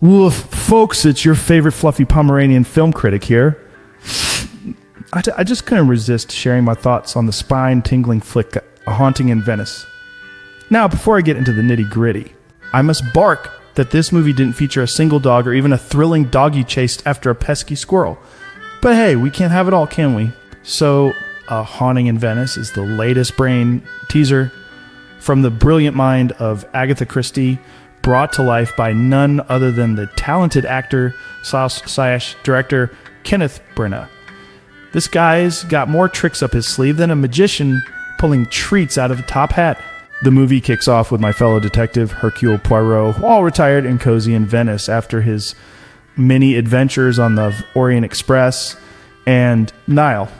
Woof, folks, it's your favorite fluffy Pomeranian film critic here. I just couldn't resist sharing my thoughts on the spine-tingling flick, A Haunting in Venice. Now, before I get into the nitty-gritty, I must bark that this movie didn't feature a single dog or even a thrilling doggy chase after a pesky squirrel. But hey, we can't have it all, can we? So, A Haunting in Venice is the latest brain teaser from the brilliant mind of Agatha Christie, brought to life by none other than the talented actor / director Kenneth Branagh. This guy's got more tricks up his sleeve than a magician pulling treats out of a top hat. The movie kicks off with my fellow detective Hercule Poirot, all retired and cozy in Venice after his many adventures on the Orient Express and Nile.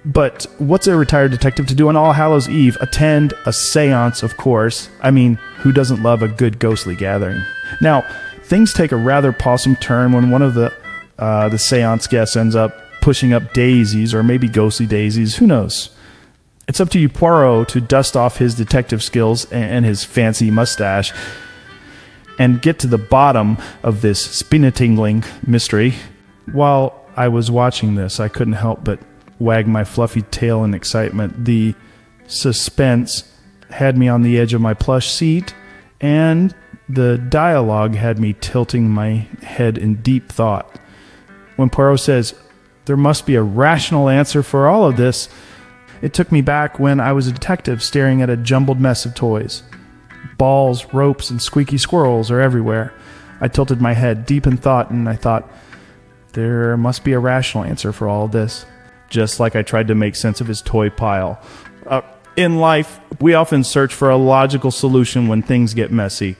But what's a retired detective to do on All Hallows Eve? Attend a seance, of course. I mean, who doesn't love a good ghostly gathering? Now, things take a rather possum turn when one of the seance guests ends up pushing up daisies, or maybe ghostly daisies, who knows? It's up to you, Poirot, to dust off his detective skills and his fancy mustache and get to the bottom of this spine-tingling mystery. While I was watching this, I couldn't help but wag my fluffy tail in excitement. The suspense had me on the edge of my plush seat, and the dialogue had me tilting my head in deep thought. When Poirot says, "There must be a rational answer for all of this," it took me back when I was a detective staring at a jumbled mess of toys. Balls, ropes, and squeaky squirrels are everywhere. I tilted my head deep in thought, and I thought, there must be a rational answer for all of this. Just like I tried to make sense of his toy pile. In life, we often search for a logical solution when things get messy.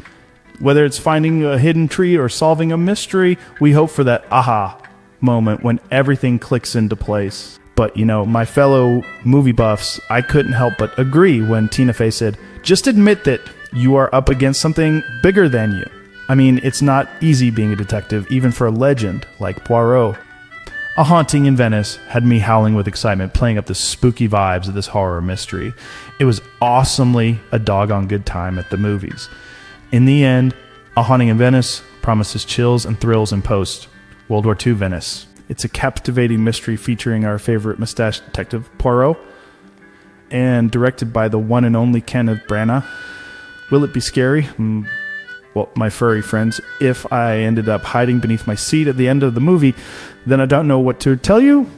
Whether it's finding a hidden tree or solving a mystery, we hope for that aha moment when everything clicks into place. But, you know, my fellow movie buffs, I couldn't help but agree when Tina Fey said, just admit that you are up against something bigger than you. I mean, it's not easy being a detective, even for a legend like Poirot. A Haunting in Venice had me howling with excitement, playing up the spooky vibes of this horror mystery. It was awesomely a doggone good time at the movies. In the end, A Haunting in Venice promises chills and thrills in post-World War II Venice. It's a captivating mystery featuring our favorite mustache detective, Poirot, and directed by the one and only Kenneth Branagh. Will it be scary? Well, my furry friends, if I ended up hiding beneath my seat at the end of the movie, then I don't know what to tell you.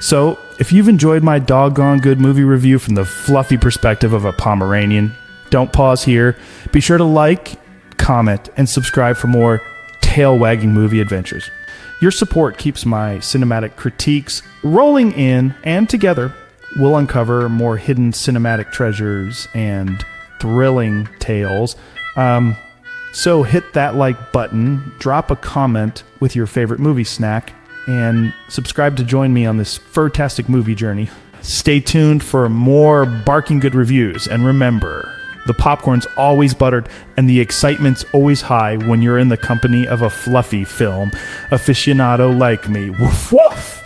So, if you've enjoyed my doggone good movie review from the fluffy perspective of a Pomeranian, don't pause here. Be sure to like, comment, and subscribe for more tail-wagging movie adventures. Your support keeps my cinematic critiques rolling in, and together, we'll uncover more hidden cinematic treasures and thrilling tales. So hit that like button, drop a comment with your favorite movie snack, and subscribe to join me on this fantastic movie journey. Stay tuned for more barking good reviews, and remember, the popcorn's always buttered and the excitement's always high when you're in the company of a fluffy film aficionado like me. Woof woof!